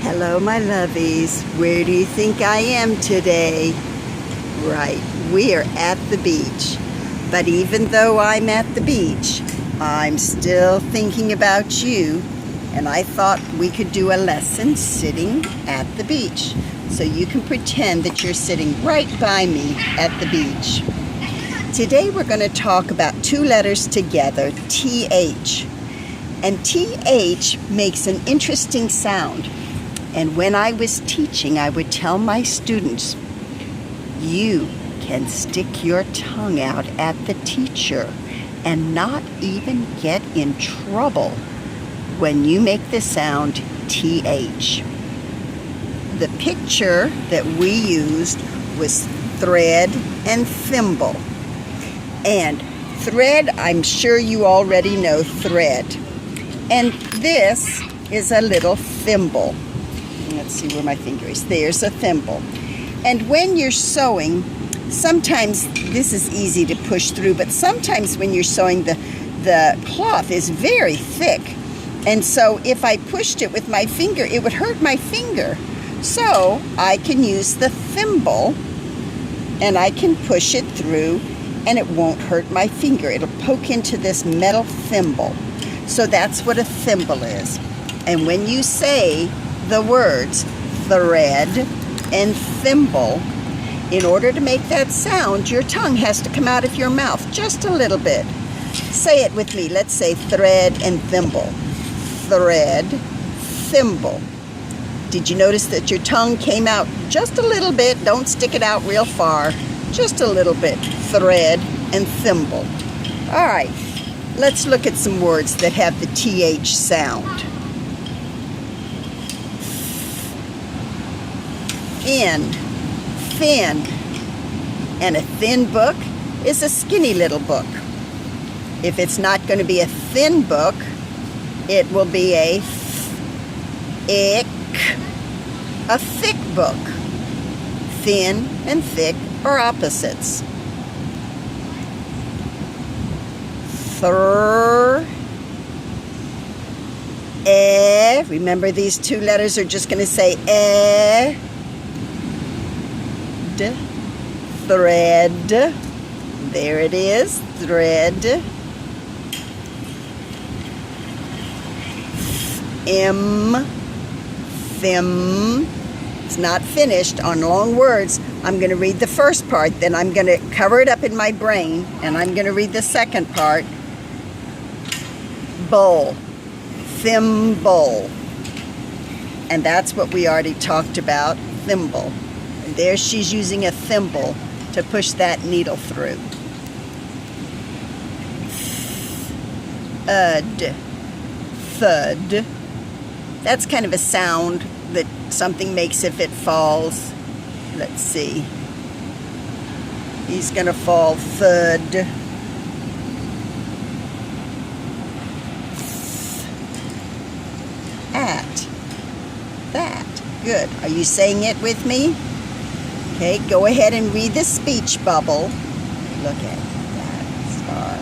Hello, my lovies. Where do you think I am today? Right, we are at the beach. But even though I'm at the beach, I'm still thinking about you. And I thought we could do a lesson sitting at the beach. So you can pretend that you're sitting right by me at the beach. Today we're going to talk about two letters together, TH. And TH makes an interesting sound. And when I was teaching, I would tell my students, you can stick your tongue out at the teacher and not even get in trouble when you make the sound TH. The picture that we used was thread and thimble. And thread, I'm sure you already know thread. And this is a little thimble. Let's see where my finger is. There's a thimble. And when you're sewing, sometimes this is easy to push through, but sometimes when you're sewing, the cloth is very thick. And so if I pushed it with my finger, it would hurt my finger. So I can use the thimble and I can push it through and it won't hurt my finger. It'll poke into this metal thimble. So that's what a thimble is. And when you say the words thread and thimble, in order to make that sound, your tongue has to come out of your mouth just a little bit. Say it with me. Let's say thread and thimble. Thread, thimble. Did you notice that your tongue came out just a little bit? Don't stick it out real far. Just a little bit. Thread and thimble. All right. Let's look at some words that have the TH sound. In, thin. And a thin book is a skinny little book. If it's not going to be a thin book, it will be a thick book. Thin and thick are opposites. Remember, these two letters are just going to say thread. There it is, thread. Thim. It's not finished on long words. I'm going to read the first part, then I'm going to cover it up in my brain, and I'm going to read the second part. Bowl. Thimble. And that's what we already talked about, thimble. And there she's using a thimble to push that needle through. Thud. That's kind of a sound that something makes if it falls. Let's see. He's gonna fall. Thud. At. That. Good. Are you saying it with me? Okay, go ahead and read the speech bubble. Look at that star.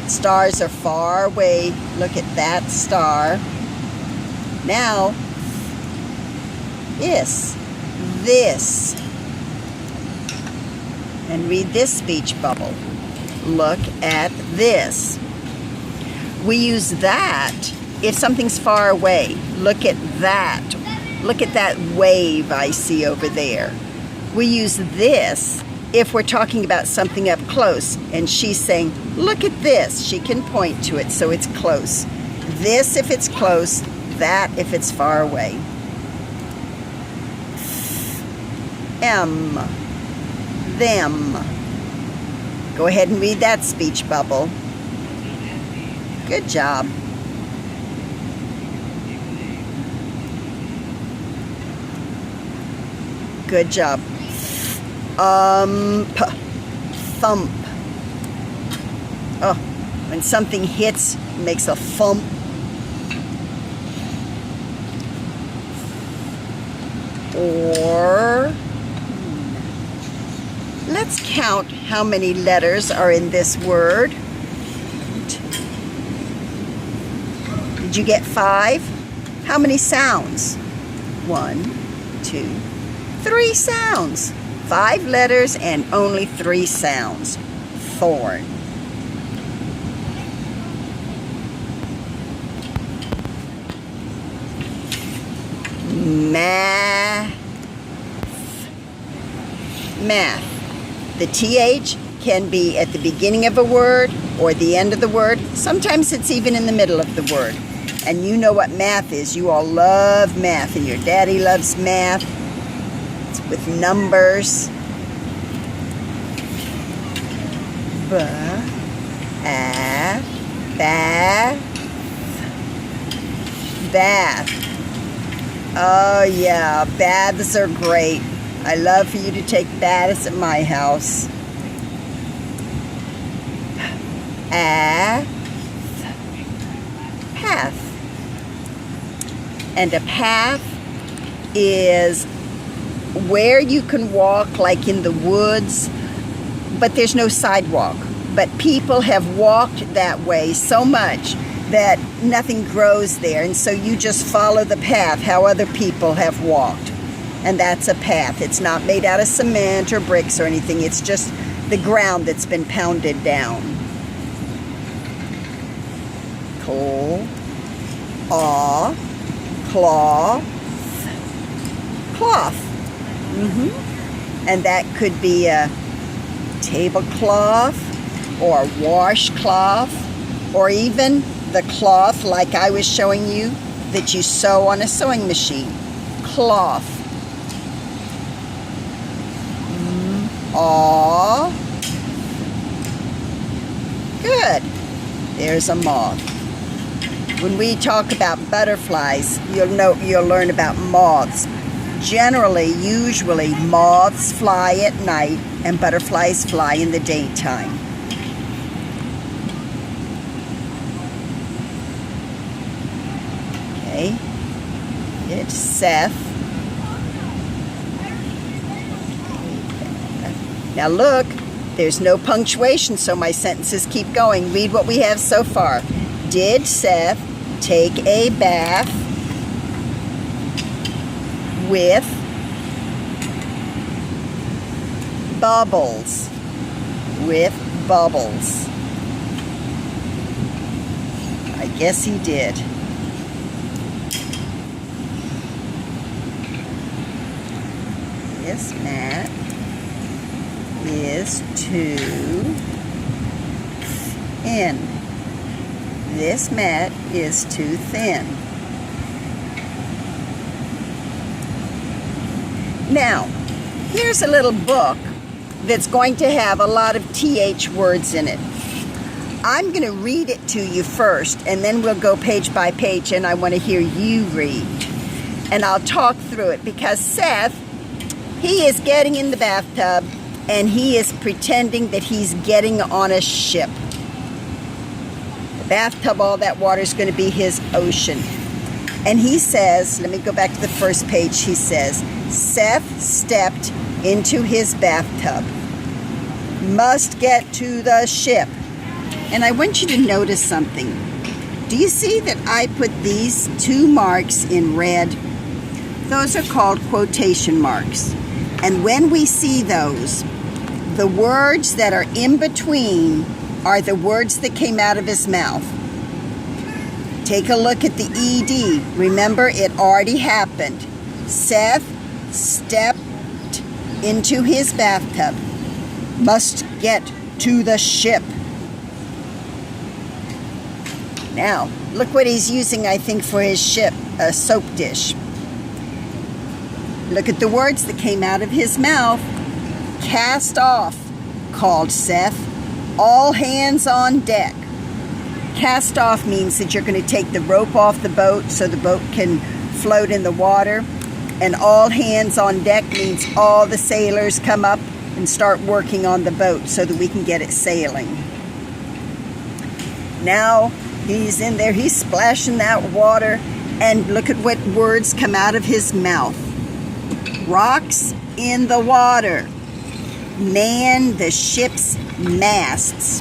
Stars are far away. Look at that star. Now, this. And read this speech bubble. Look at this. We use that if something's far away. Look at that. Look at that wave I see over there. We use this if we're talking about something up close and she's saying, look at this. She can point to it so it's close. This if it's close, that if it's far away. Them. Go ahead and read that speech bubble. Good job. Good job. Thump. Oh, when something hits, it makes a thump. Or, let's count how many letters are in this word. Did you get 5? How many sounds? 1, 2, 3 sounds. 5 letters and only 3 sounds. Thorn. Math. Math. The TH can be at the beginning of a word or the end of the word. Sometimes it's even in the middle of the word. And you know what math is. You all love math, and your daddy loves math. It's with numbers. Bath. Oh yeah, baths are great. I love for you to take baths at my house. Path. And a path is where you can walk, like in the woods, but there's no sidewalk. But people have walked that way so much that nothing grows there, and so you just follow the path, how other people have walked. And that's a path. It's not made out of cement or bricks or anything. It's just the ground that's been pounded down. Cloth. And that could be a tablecloth or a washcloth, or even the cloth like I was showing you that you sew on a sewing machine. Cloth. Aw. Good. There's a moth. When we talk about butterflies, you'll learn about moths. Generally, usually, moths fly at night and butterflies fly in the daytime. Okay. It's Seth. Now look, there's no punctuation, so my sentences keep going. Read what we have so far. Did Seth take a bath with bubbles? With bubbles. I guess he did. This mat is too thin. This mat is too thin. Now, here's a little book that's going to have a lot of TH words in it. I'm going to read it to you first, and then we'll go page by page, and I want to hear you read. And I'll talk through it, because Seth, he is getting in the bathtub, and he is pretending that he's getting on a ship. The bathtub, all that water is going to be his ocean. And he says, let me go back to the first page, he says, Seth stepped into his bathtub. Must get to the ship. And I want you to notice something. Do you see that I put these 2 marks in red? Those are called quotation marks. And when we see those, the words that are in between are the words that came out of his mouth. Take a look at the ED. Remember, it already happened. Seth stepped into his bathtub. Must get to the ship. Now, look what he's using, I think, for his ship, a soap dish. Look at the words that came out of his mouth. Cast off, called Seth. All hands on deck. Cast off means that you're going to take the rope off the boat so the boat can float in the water. And all hands on deck means all the sailors come up and start working on the boat so that we can get it sailing. Now he's in there, he's splashing that water, and look at what words come out of his mouth. Rocks in the water. Man the ship's masts.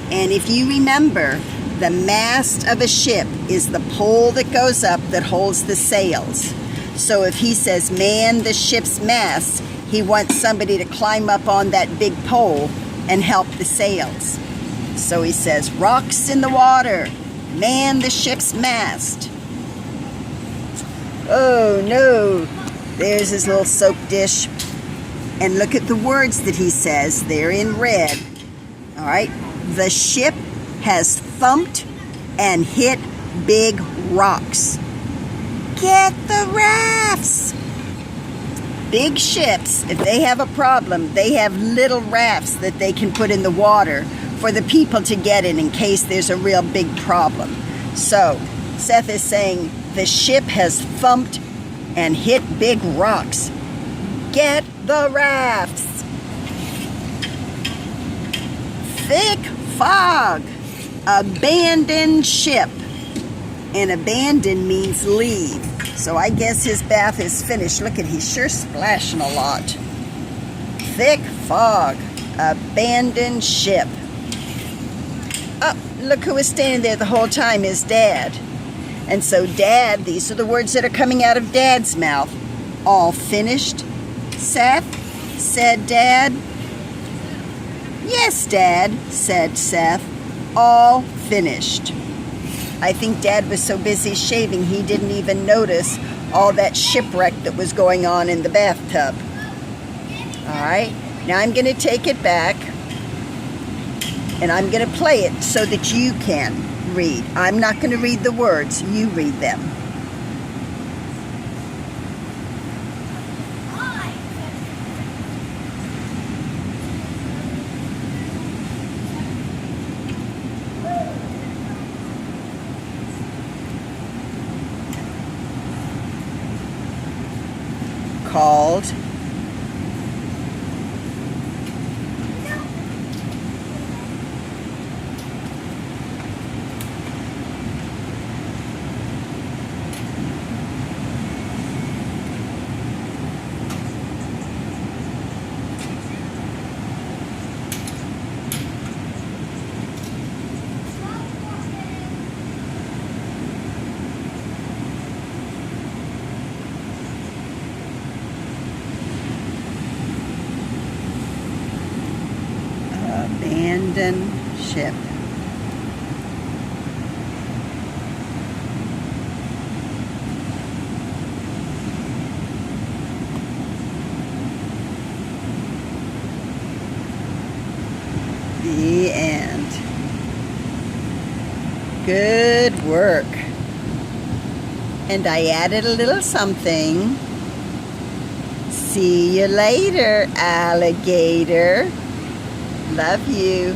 And if you remember, the mast of a ship is the pole that goes up that holds the sails. So if he says man the ship's mast, he wants somebody to climb up on that big pole and help the sails. So he says, rocks in the water, man the ship's mast. Oh no, there's his little soap dish. And look at the words that he says, they're in red. All right, the ship has thumped and hit big rocks. Get the rafts. Big ships, if they have a problem, they have little rafts that they can put in the water for the people to get in case there's a real big problem. So Seth is saying the ship has thumped and hit big rocks. Get the rafts. Thick fog. Abandoned ship. And abandon means leave. So I guess his bath is finished. Look at, he's sure splashing a lot. Thick fog. Abandoned ship. Oh, look who was standing there the whole time, his dad. And so Dad, these are the words that are coming out of Dad's mouth. All finished, Seth? Said Dad. Yes, Dad, said Seth. All finished. I think Dad was so busy shaving he didn't even notice all that shipwreck that was going on in the bathtub. All right, now I'm going to take it back and I'm going to play it so that you can read. I'm not going to read the words, you read them. Called abandoned ship. The end. Good work. And I added a little something. See you later, alligator. Love you.